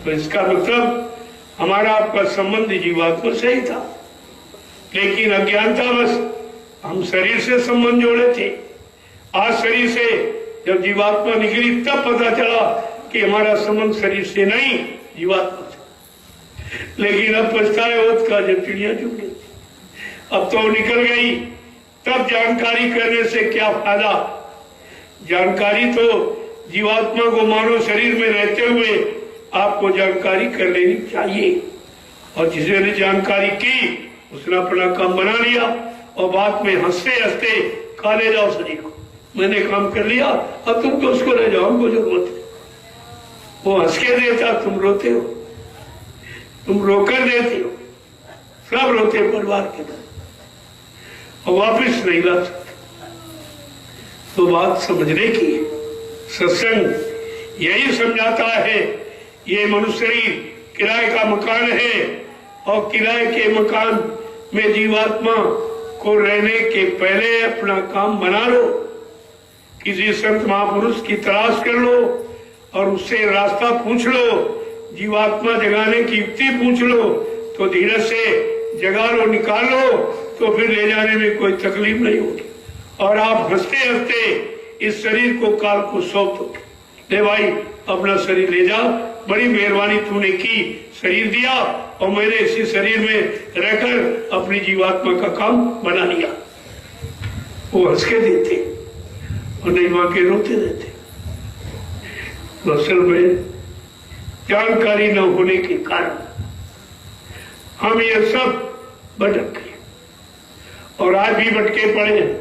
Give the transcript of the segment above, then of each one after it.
तो इसका मतलब हमारा आपका संबंध जीवात्मा से ही था, लेकिन अज्ञानतावश हम शरीर से संबंध जोड़े थे। आज शरीर से जब जीवात्मा निकली तब पता चला कि हमारा संबंध शरीर से नहीं जीवात्मा से। लेकिन अब पछताए होत का जब चिड़िया चुग गई, अब तो निकल गई, तब जानकारी करने से क्या फायदा। जानकारी तो जीवात्मा को मानव शरीर में रहते हुए आपको जानकारी कर लेनी चाहिए, और जिसने जानकारी की उसने अपना काम बना लिया और बाद में हंसते हंसते खा ले जाओ शरीर को। मैंने काम कर लिया, अब तुम तो उसको ले जाओ, हमको जरूरत है। वो हंस के देता, तुम रोते हो, तुम रोकर देते हो, सब रोते परिवार के अंदर, और वापिस नहीं ला सकते। तो बात समझने की है। सत्संग यही समझाता है, ये मनुष्य शरीर किराए का मकान है, और किराए के मकान में जीवात्मा को रहने के पहले अपना काम बना लो। किसी संत महापुरुष की तलाश कर लो और उससे रास्ता पूछ लो, जीवात्मा जगाने की युक्ति पूछ लो, तो धीरज से जगा लो, निकाल लो, तो फिर ले जाने में कोई तकलीफ नहीं होगी। और आप हंसते हंसते इस शरीर को काल को सौंप दो, ले भाई अपना शरीर ले जा, बड़ी मेहरबानी तूने की, शरीर दिया और मैंने इसी शरीर में रहकर अपनी जीवात्मा का काम बना लिया। वो हंस के देते और नहीं वहां के रोते रहते। तो असल में जानकारी न होने के कारण हम ये सब भटक गए, और आज भी भटके पड़े हैं।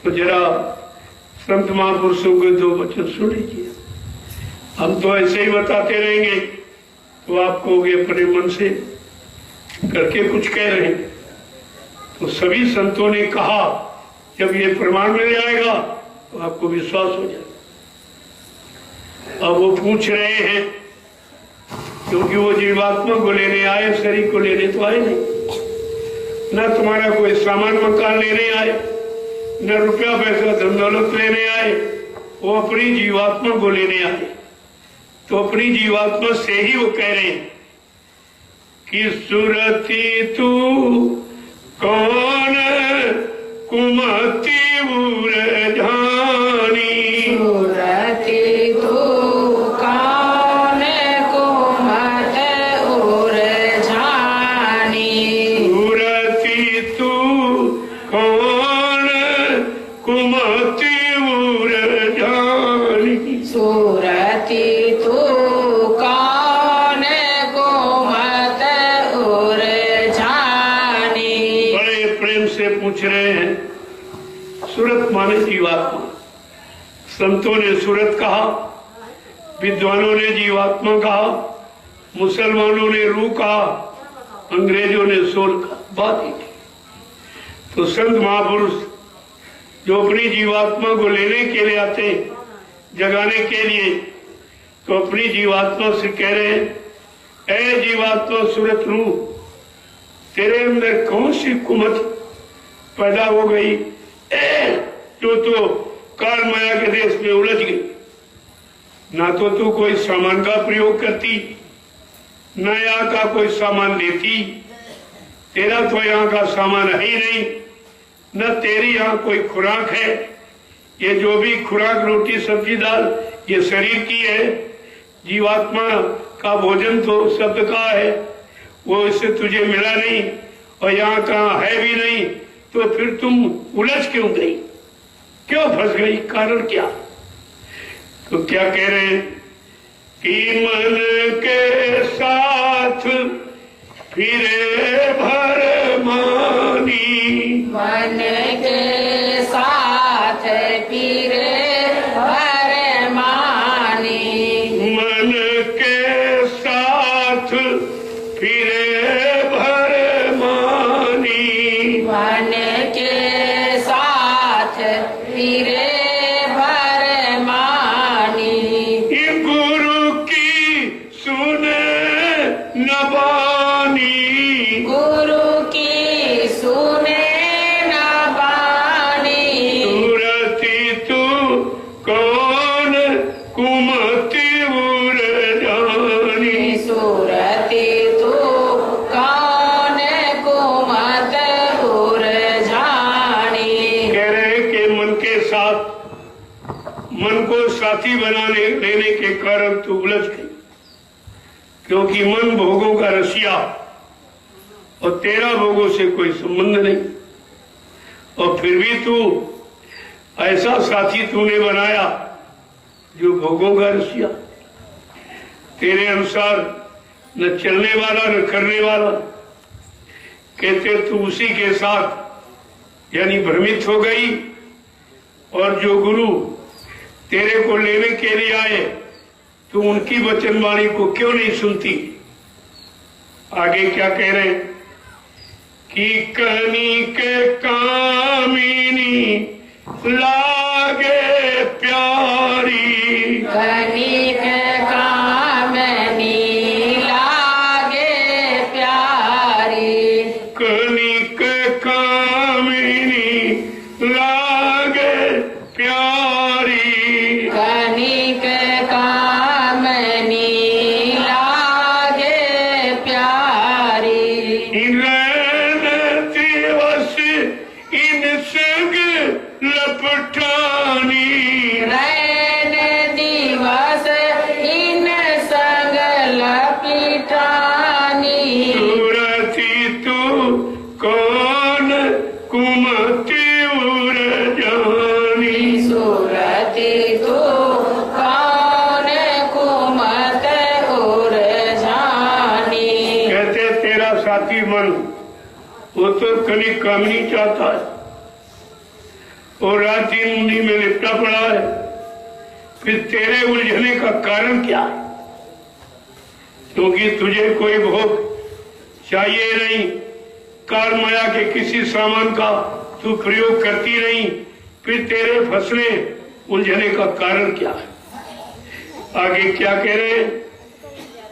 तो जरा संत महापुरुषों के दो वचन सुन लीजिए। हम तो ऐसे ही बताते रहेंगे तो आप कहोगे अपने मन से करके कुछ कह रहे हैं। तो सभी संतों ने कहा, जब ये प्रमाण मिल जाएगा तो आपको विश्वास हो जाएगा। अब वो पूछ रहे हैं क्योंकि वो जीवात्मा को लेने आए, शरीर को लेने तो आए नहीं। न तुम्हारा कोई सामान मकान लेने आए, न रुपया पैसा धन दौलत लेने आए, वो अपनी जीवात्मा को लेने आए। तो अपनी जीवात्मा से ही वो कह रहे हैं कि सुरती तू कौन कुमति उर जानी, सुरती तू कौन कुमत उर जानी, सुरती तू कौन कुमति उर जानी, सुरती तू कौन कुमत उर जानी। बड़े प्रेम से पूछ रहे हैं। सूरत माने जीवात्मा। संतों ने सूरत कहा, विद्वानों ने जीवात्मा कहा, मुसलमानों ने रूह कहा, अंग्रेजों ने सोल कहा। बात ही थी। तो संत महापुरुष जो अपनी जीवात्मा को लेने के लिए आते, जगाने के लिए, तो अपनी जीवात्मा से कह रहे हैं, ऐ जीवात्मा सूरत रूह, तेरे अंदर कौन सी कुमत पैदा हो गई जो तो काल माया के देश में उलझ गई। ना तो तू कोई सामान का प्रयोग करती, न यहाँ का कोई सामान लेती, तेरा तो यहाँ का सामान है ही नहीं, न तेरी यहाँ कोई खुराक है। ये जो भी खुराक रोटी सब्जी दाल ये शरीर की है, जीवात्मा का भोजन तो शब्द का है, वो इससे तुझे मिला नहीं और यहाँ कहाँ है भी नहीं, तो फिर तुम उलझ क्यों गई, क्यों फंस गई, कारण क्या? तो क्या कह रहे हैं कि मन के साथ फिरे भरमानी, मन के साथ फिरे भरमानी, मन के साथ फिरे भरमानी, मन के साथ फिरे भरमानी। ये गुरु की सुने न बानी, गुरु की सुने न बानी, तू उलझ गई, क्योंकि मन भोगों का रसिया और तेरा भोगों से कोई संबंध नहीं। और फिर भी तू ऐसा साथी तूने बनाया जो भोगों का रसिया, तेरे अनुसार न चलने वाला न करने वाला। कहते तू उसी के साथ यानी भ्रमित हो गई, और जो गुरु तेरे को लेने के लिए आए तू उनकी वचनवाणी को क्यों नहीं सुनती। आगे क्या कह रहे हैं कि कनिक कामिनी लागे प्यारी, कनिक कामनी लागे प्यारी, कनिक कामिनी लागे प्यारी, कनिक कामनी लागे प्यारी, रैन दिवस इन संग लपटानी, रैन दिवस इन संग लपिटानी, सूरती तू कौन कुमति उर जानी, सूरती तू कौन कुमत उर जानी। कहते तेरा साथी मन वो तो कनिक कामनी चाहता है और रात दिन उन्हीं में लिपटा पड़ा है। फिर तेरे उलझने का कारण क्या है? क्योंकि तुझे कोई भोग चाहिए नहीं, काल माया के किसी सामान का तू प्रयोग करती नहीं, फिर तेरे फंसने उलझने का कारण क्या है? आगे क्या कह रहे हैं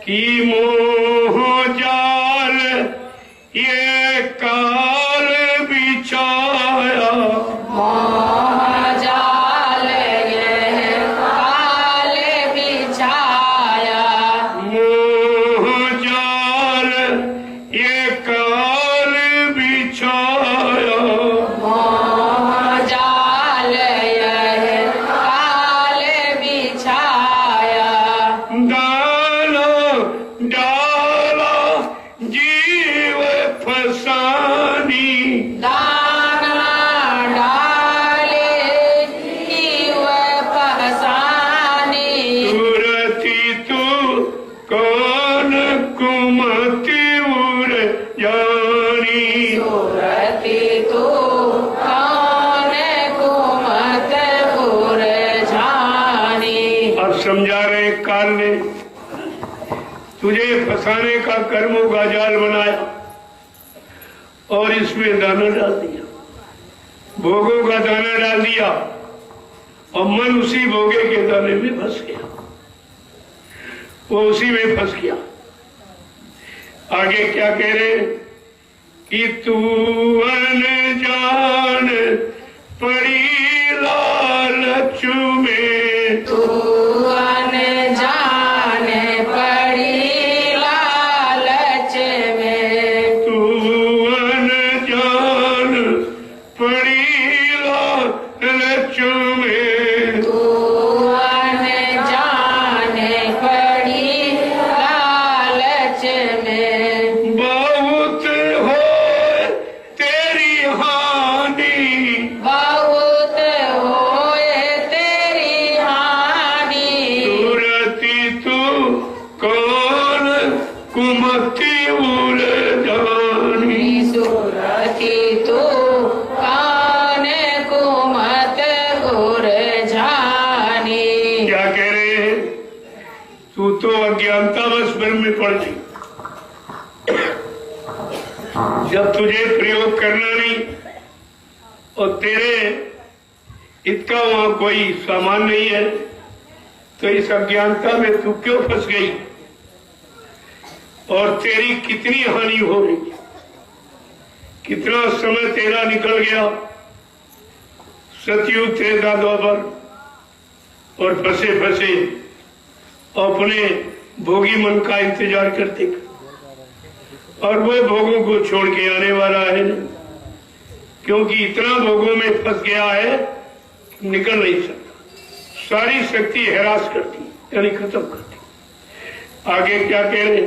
कि मोह जाल ये काल बिछाया, मोह जाल ये काल बिछाया, मोह जाल ये काल बिछाया, मोह जाल ये काल बिछाया, डाला डाला जीव फसानी, दाना डाले जीव फसानी, सूरती तू कौन कुमति उर जानी। सूरती तू कौन कुमत उर जानी। अब समझा रहे काल ने तुझे फंसाने का कर्मों का जाल बनाया और इसमें दाना डाल दिया, भोगों का दाना डाल दिया और मन उसी भोगे के दाने में फंस गया, वो उसी में फंस गया। आगे क्या कह रहे कि तू अनजान पड़ी लालच में, तू अनजान पड़ी लालच में, तू अनजान पड़ी लालच में, तू अनजान पड़ी लालच में, बहुत हो तेरी हानि, बहुत होए तेरी हानि, सूरती तू कौन कुमति उर जानी। सूरती तू कौन कुमत उर जानी। क्या कह रहे हैं? तू तो अज्ञानतावश ब्रह्म में पड़ गई। जब तुझे प्रयोग करना नहीं और तेरे इसका वहां कोई सामान नहीं है, तो इस अज्ञानता में तू क्यों फंस गई और तेरी कितनी हानि हो रही, कितना समय तेरा निकल गया सतयुग त्रेता द्वापर और फंसे फंसे अपने भोगी मन का इंतजार करते, और वो भोगों को छोड़ के आने वाला है नहीं, क्योंकि इतना भोगों में फंस गया है निकल नहीं सकता। सारी शक्ति हैरास करती यानी खत्म करती। आगे क्या कह रहे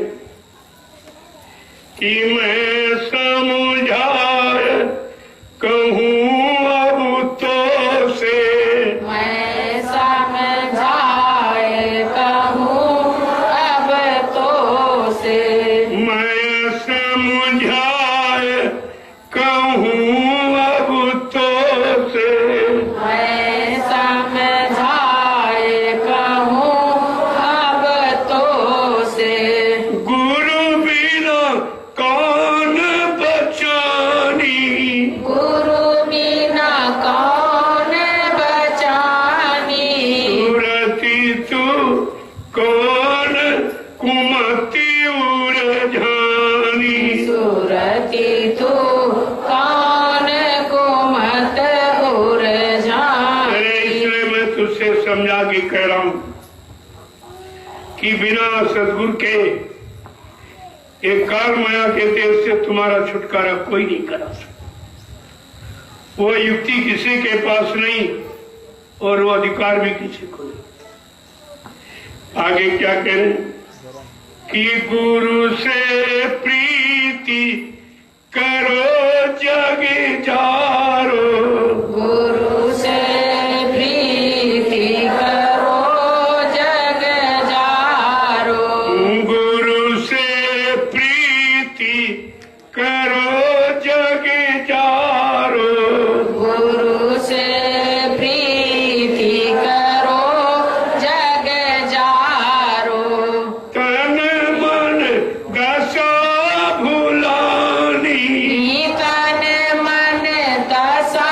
कि मैं समझाए कहूँ अब तो से, मैं समझाए कहूँ अब तो से, मैं समझाए कहूँ अब तो से, मैं समझाए कहूँ अब तो से, गुरु बिना कौन बचानी, गुरु बिना कौन बचानी, सुरती तू कौन कुमति उलझानी, सुरती तू कौन कुमत उलझानी। अरे इसलिए मैं तुझसे समझा के कह रहा हूँ कि बिना सदगुरु के एक काल माया के देश से तुम्हारा छुटकारा कोई नहीं करा सकता। वो युक्ति किसी के पास नहीं और वो अधिकार भी किसी को नहीं। आगे क्या कह रहे हैं कि गुरु से प्रीति करो जग जारो, गुरु से प्रीति करो जग जारो, गुरु से प्रीति करो जग जारो, गुरु से प्रीति करो जग जारो, तन मन दशा भुलानी, तन मन दशा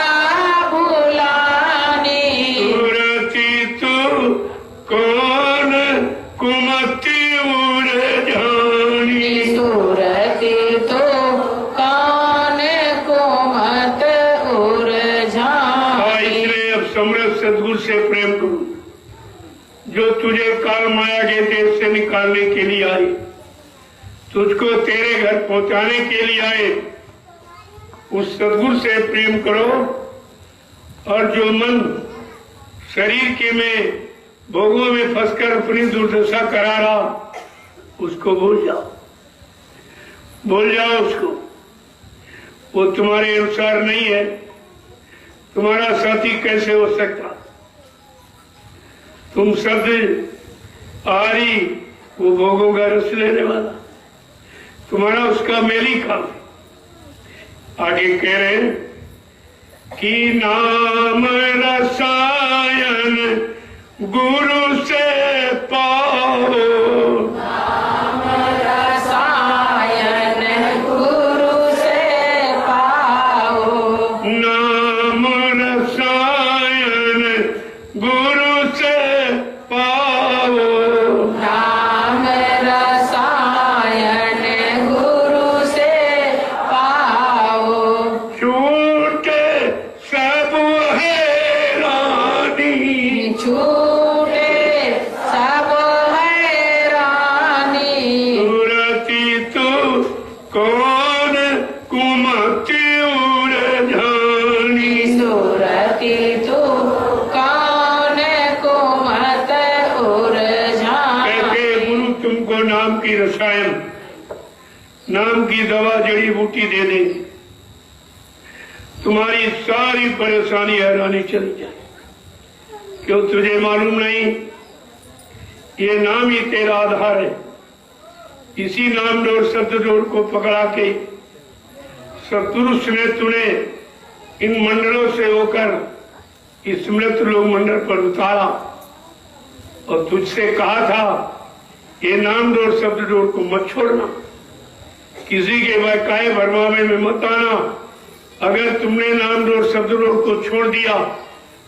भुलानी, सुरती तू कौन कुमति उलझानी। सुरती तो कौन कुमत उलझानी। इसलिए अब समृद्ध सदगुरु से प्रेम करो जो तुझे काल माया के देश से निकालने के लिए आए, तुझको तेरे घर पहुंचाने के लिए आए। उस सदगुरु से प्रेम करो और जो मन शरीर के में भोगों में फंसकर अपनी दुर्दशा करा रहा उसको भूल जाओ, भूल जाओ उसको। वो तुम्हारे अनुसार नहीं है, तुम्हारा साथी कैसे हो सकता। तुम शब्द आरी, वो भोगों का रस लेने वाला, तुम्हारा उसका मेली काम। आगे कह रहे हैं कि नाम रसायन गुरु से पाओ, रसायन गुरु से पाओ, नाम रसायन गुरु से पाओ, नाम रसायन गुरु से पाओ, छूटे सब हैरानी, छूटे सब हैरानी, सुरती तू कौन कुमति उलझानी। सुरती तू कौन कुमत उलझानी। कहते गुरु तुमको नाम की रसायन, नाम की दवा जड़ी बूटी दे दे, तुम्हारी सारी परेशानी हैरानी चली जाए। क्यों तुझे मालूम नहीं, ये नाम ही तेरा आधार है। इसी नाम डोर शब्द डोर को पकड़ा के सतपुरुष ने तूने इन मंडलों से होकर इस मृत लोक मंडल पर उतारा और तुझसे कहा था ये नाम डोर शब्द डोर को मत छोड़ना, किसी के बकाए भरमावे में मत आना। अगर तुमने नाम डोर शब्द डोर को छोड़ दिया,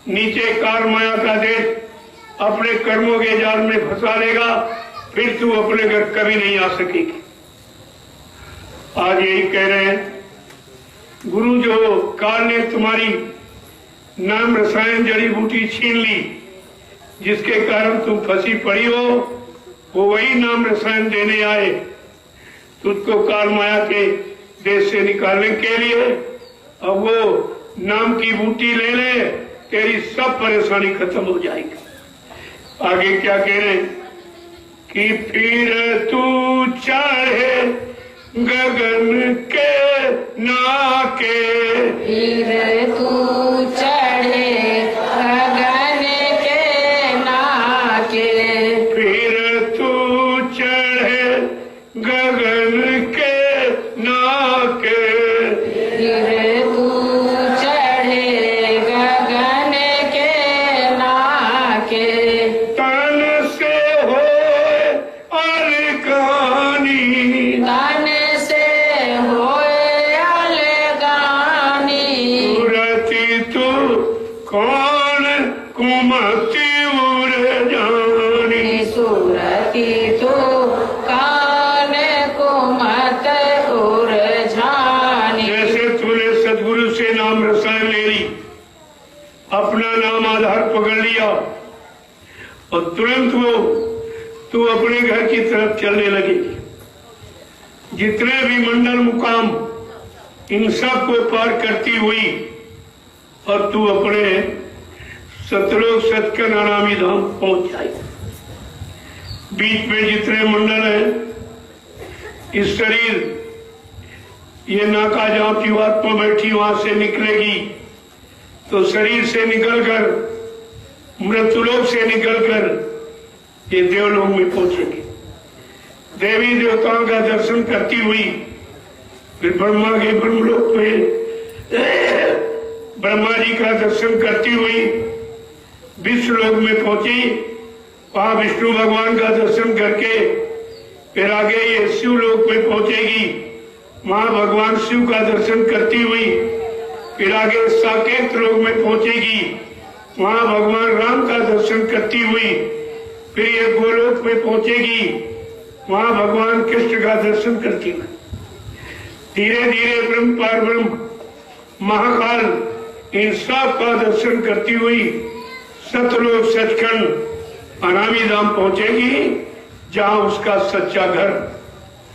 नीचे कार माया का देश अपने कर्मों के जाल में फंसा लेगा, फिर तू अपने घर कभी नहीं आ सकेगी। आज यही कह रहे हैं, गुरु जो काल ने तुम्हारी नाम रसायन जड़ी बूटी छीन ली, जिसके कारण तुम फंसी पड़ी हो, वो वही नाम रसायन देने आए तुझको काल माया के देश से निकालने के लिए। अब वो नाम की बूटी ले ले, तेरी सब परेशानी खत्म हो जाएगी। आगे क्या कह रहे हैं कि फिर तू चढ़े गगन के नाके, फिर तू चढ़े गगन के नाके, फिर तू चढ़े गगन के नाके, फिर तू चढ़े गगन के नाके, तन से होए अलगानी, तन से होए अलगानी, सूरती तू कौन कुमती उड़ जानी, सूरती तो कान को मत उर जाने। जैसे तूने सदगुरु से नाम रसायन ले ली, अपना नाम आधार पकड़ लिया और तुरंत वो तू अपने घर की तरफ चलने लगेगी। जितने भी मंडल मुकाम इन सब को पार करती हुई और तू अपने सतलोक सतकन अनामी धाम पहुंच जाएगी। बीच में जितने मंडल हैं, इस शरीर ये नाका जहां जीवात्मा बैठी वहां से निकलेगी तो शरीर से निकलकर मृत्युलोक से निकलकर ये देवलोक में पहुंचेगी। देवी देवताओं का दर्शन करती हुई फिर ब्रह्मा के ब्रह्मलोक में ब्रह्मा जी का दर्शन करती हुई विष्णुलोक में पहुंची। वहां विष्णु भगवान का दर्शन करके फिर आगे ये शिवलोक में पहुंचेगी। वहां भगवान शिव का दर्शन करती हुई फिर आगे साकेत लोक में पहुंचेगी। वहां भगवान राम का दर्शन करती हुई फिर ये गोलोक में पहुंचेगी। वहां भगवान कृष्ण का दर्शन करती हुई धीरे धीरे ब्रह्म पार ब्रह्म महाकाल इन सब का दर्शन करती हुई सतलोक सचखंड अनामी धाम पहुंचेगी, जहां उसका सच्चा घर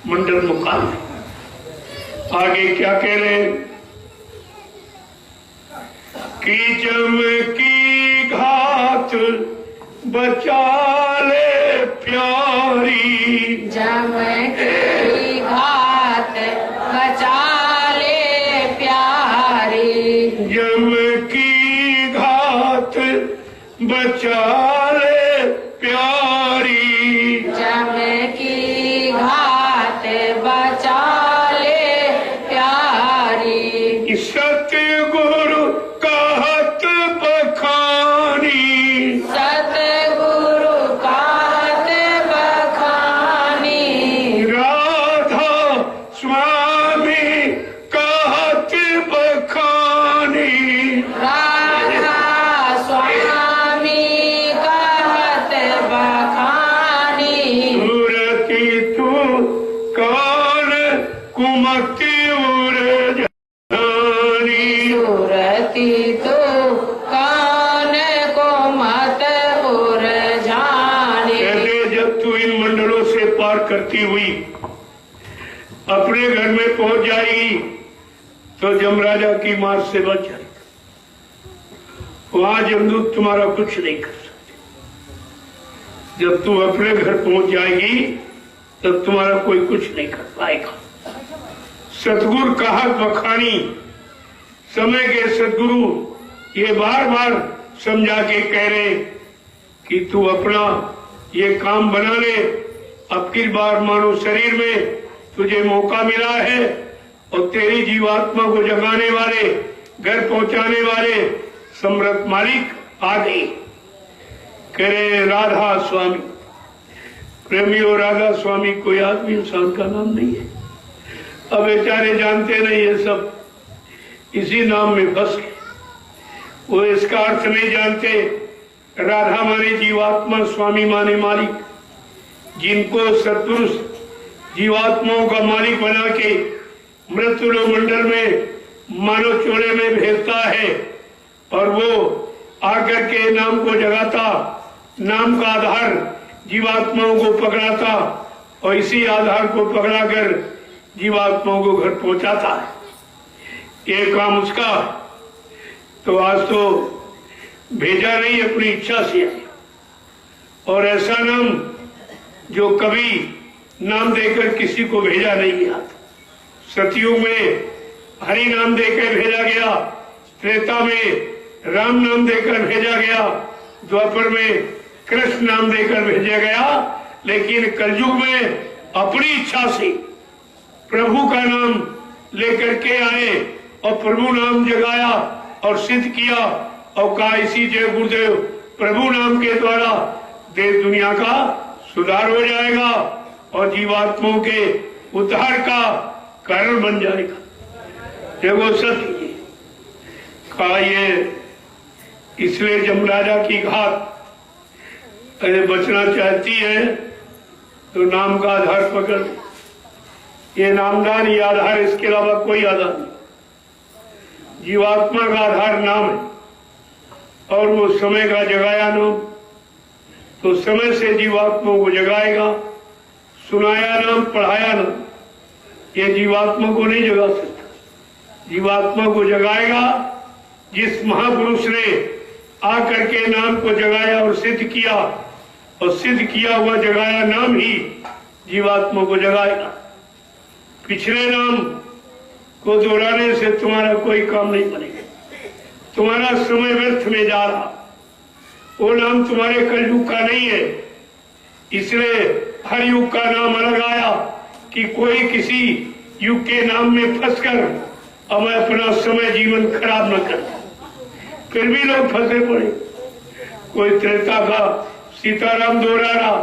मंडल मुकाम है। आगे क्या कह रहे हैं कि चमकी घात बचा ले प्यारी, जमकी घात बचा ले प्यारी, जम की घात बचा ले प्यारी, जमकी घात बचा ले प्यारी, सतगुरु कहत बखानी, सतगुरु कहत बखानी, राधा स्वामी कहत बखानी, राधा स्वामी कहत बखानी, सूरती तू कौन कुमति उड़ जानी, सूरती तो कान को मत उर जाने। कहते जब तू इन मंडलों से पार करती हुई अपने घर में पहुंच जाएगी तो जमराजा की मार से बच जाएगी। वहां जमदूत तुम्हारा कुछ नहीं कर सकते। जब तू अपने घर पहुंच जाएगी तब तुम्हारा कोई कुछ नहीं कर पाएगा। सतगुरु कहा बखानी, समय के सदगुरु ये बार बार समझा के कह रहे कि तू अपना ये काम बना ले। अब की बार मानो शरीर में तुझे मौका मिला है और तेरी जीवात्मा को जगाने वाले, घर पहुंचाने वाले समर्थ मालिक आ गए। कह रहे राधा स्वामी, प्रेमियों राधा स्वामी कोई आदमी इंसान का नाम नहीं है। अब बेचारे जानते नहीं ये सब इसी नाम में फंस गए। वो इसका अर्थ नहीं जानते। राधा माने जीवात्मा, स्वामी माने मालिक। जिनको सत्पुरुष जीवात्माओं का मालिक बना के मृत्युलोक मंडल में मानव चोले में भेजता है और वो आकर के नाम को जगाता, नाम का आधार जीवात्माओं को पकड़ाता और इसी आधार को पकड़ाकर जीवात्माओं को घर पहुंचाता है। ये काम उसका। तो आज तो भेजा नहीं, अपनी इच्छा से आया। और ऐसा नाम जो कभी नाम देकर किसी को भेजा नहीं गया था। सतयुग में हरि नाम देकर भेजा गया, त्रेता में राम नाम देकर भेजा गया, द्वापर में कृष्ण नाम देकर भेजा गया, लेकिन कलयुग में अपनी इच्छा से प्रभु का नाम लेकर के आए और प्रभु नाम जगाया और सिद्ध किया और कहा इसी जय गुरुदेव प्रभु नाम के द्वारा देश दुनिया का सुधार हो जाएगा और जीवात्माओं के उद्धार का कारण बन जाएगा। देखो सत्य कहा ये इसलिए जमराजा की घात अरे बचना चाहती है तो नाम का आधार पकड़, ये नामदान ये आधार, इसके अलावा कोई आधार नहीं। जीवात्मा का आधार नाम है और वो समय का जगाया नाम, तो समय से जीवात्मा को जगाएगा। सुनाया नाम, पढ़ाया नाम, ये जीवात्मा को नहीं जगा सकता। जीवात्मा को जगाएगा जिस महापुरुष ने आकर के नाम को जगाया और सिद्ध किया, और सिद्ध किया हुआ जगाया नाम ही जीवात्मा को जगाएगा। पिछले नाम को दोहराने से तुम्हारा कोई काम नहीं बनेगा, तुम्हारा समय व्यर्थ में जा रहा। वो नाम तुम्हारे कलयुग का नहीं है, इसलिए हर युग का नाम अलग आया कि कोई किसी युग के नाम में फंसकर अब मैं अपना समय जीवन खराब न कर। फिर भी लोग फंसे पड़े, कोई त्रेता का सीताराम दोहरा रहा,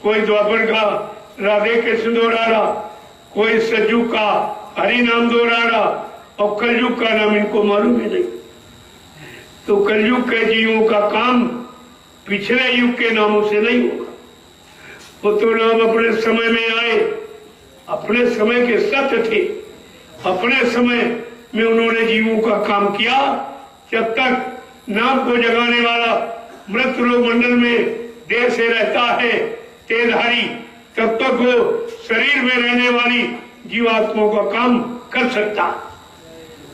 कोई द्वापर का राधे कृष्ण दोहरा रहा, कोई सतयुग का हरि नाम दोहरा रहा और कलयुग का नाम इनको मालूम ही नहीं। तो कलयुग के जीवों का काम पिछले युग के नामों से नहीं होगा। वो तो नाम अपने समय में आए, अपने समय के सत्य थे, अपने समय में उन्होंने जीवों का काम किया। जब तक नाम को जगाने वाला मृतलोक मंडल में देर से रहता है तेजधारी, तब तक वो शरीर में रहने वाली जीवात्माओं का काम कर सकता।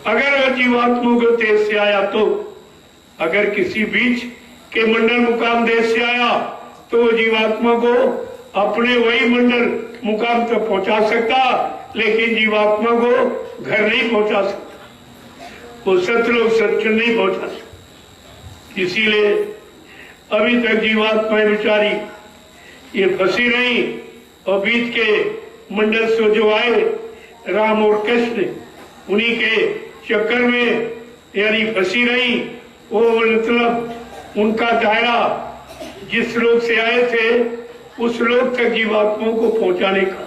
अगर वह जीवात्माओं को देश से आया तो, अगर किसी बीच के मंडल मुकाम देश से आया तो वो जीवात्मा को अपने वही मंडल मुकाम तक पहुंचा सकता, लेकिन जीवात्मा को घर नहीं पहुंचा सकता, वो सतलोक सच्चन नहीं पहुंचा सकता। इसीलिए अभी तक जीवात्माएं बेचारी ये फंसी रही और बीच के मंडल से जो आए राम और कृष्ण, उन्हीं के चक्कर में यानी फंसी रही। वो मतलब उनका दायरा जिस लोग से आए थे उस लोग तक जीवात्माओं को पहुंचाने का,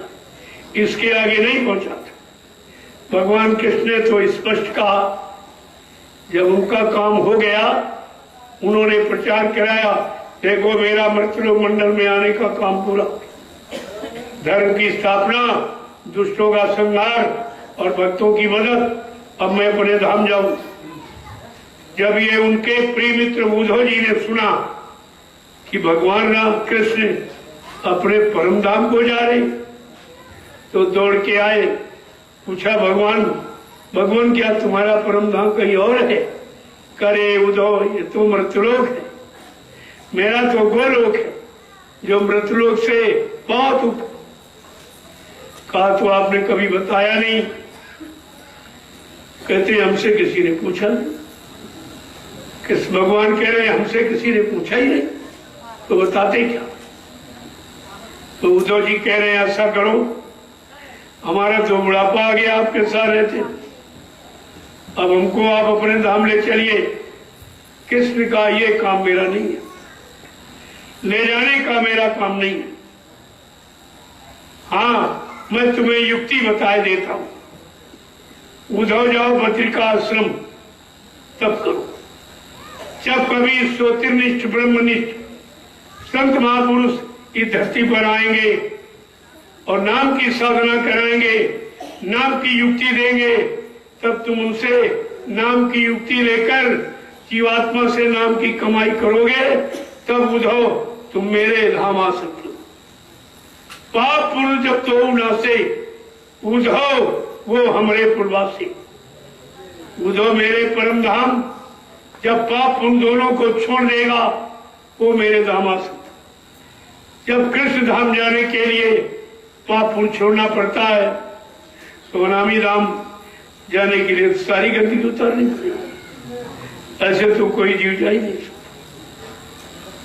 इसके आगे नहीं पहुंचाता। भगवान कृष्ण ने तो स्पष्ट कहा, जब उनका काम हो गया उन्होंने प्रचार कराया, देखो मेरा मृतलोक मंडल में आने का काम पूरा, धर्म की स्थापना, दुष्टों का संहार और भक्तों की मदद, अब मैं अपने धाम जाऊं। जब ये उनके प्रिय मित्र उद्धव जी ने सुना कि भगवान राम कृष्ण अपने परम धाम को जा रहे, तो दौड़ के आए, पूछा भगवान क्या तुम्हारा परम धाम कहीं और है? करे उद्धव ये तो मृतलोक है, मेरा तो गोलोक है जो मृतलोक से बहुत ऊपर। कहा तो आपने कभी बताया नहीं। कहते हमसे किसी ने पूछा नहीं। किस भगवान कह रहे हमसे किसी ने पूछा ही नहीं, तो बताते क्या? तो उद्धव जी कह रहे हैं ऐसा करो, हमारा तो बुढ़ापा आ गया आपके साथ रहते, अब हमको आप अपने धाम ले चलिए। कृष्ण का ये काम मेरा नहीं है, ले जाने का मेरा काम नहीं है। हाँ, मैं तुम्हें युक्ति बताए देता हूं। उद्धव जाओ बद्रिका आश्रम तब करो, जब कभी ज्योतिर्निष्ठ ब्रह्मनिष्ठ संत महापुरुष इस धरती पर आएंगे और नाम की साधना कराएंगे, नाम की युक्ति देंगे, तब तुम उनसे नाम की युक्ति लेकर जीवात्मा से नाम की कमाई करोगे, तब उद्धव तुम मेरे धाम आ सकते हो। पाप पुण्य जब तो नासे, उद्धव वो हमारे पूर्वासी, उद्धव मेरे परम धाम जब पाप पुण्य दोनों को छोड़ देगा वो मेरे धाम आ सकता। जब कृष्ण धाम जाने के लिए पाप छोड़ना पड़ता है तो नामी धाम जाने के लिए सारी गंदगी उतारनी पड़ेगी। ऐसे तो कोई जीव जा ही नहीं सकता।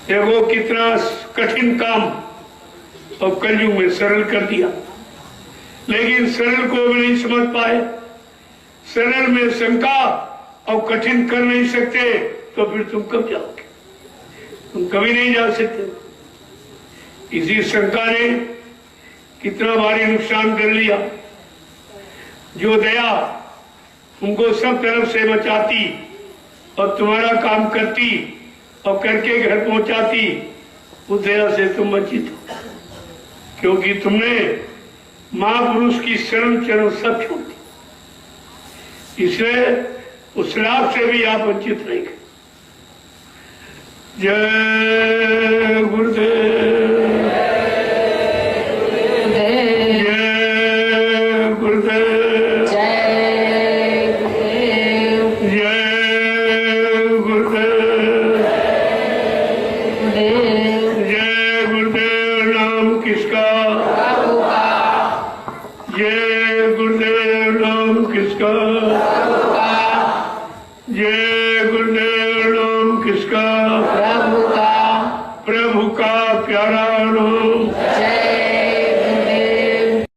देखो कितना कठिन काम और कलयुग में सरल कर दिया, लेकिन सरल को भी नहीं समझ पाए। सरल में शंका और कठिन कर नहीं सकते तो फिर तुम कब जाओगे? तुम कभी नहीं जा सकते। इसी शंका ने कितना भारी नुकसान कर लिया। जो दया तुमको सब तरफ से बचाती और तुम्हारा काम करती और करके घर पहुंचाती, उस दया से तुम वंचित हो, क्योंकि तुमने महापुरुष की शरण चरण सब छोड़ दी। इसलिए उस लाभ से भी आप वंचित रहेंगे। जय गुरुदेव, जय गुरुदेव, जय गुरुदेव, जय गुरुदेव, जय गुरुदेव। नाम किसका? प्रभु का। जय गुरुदेव। नाम किसका?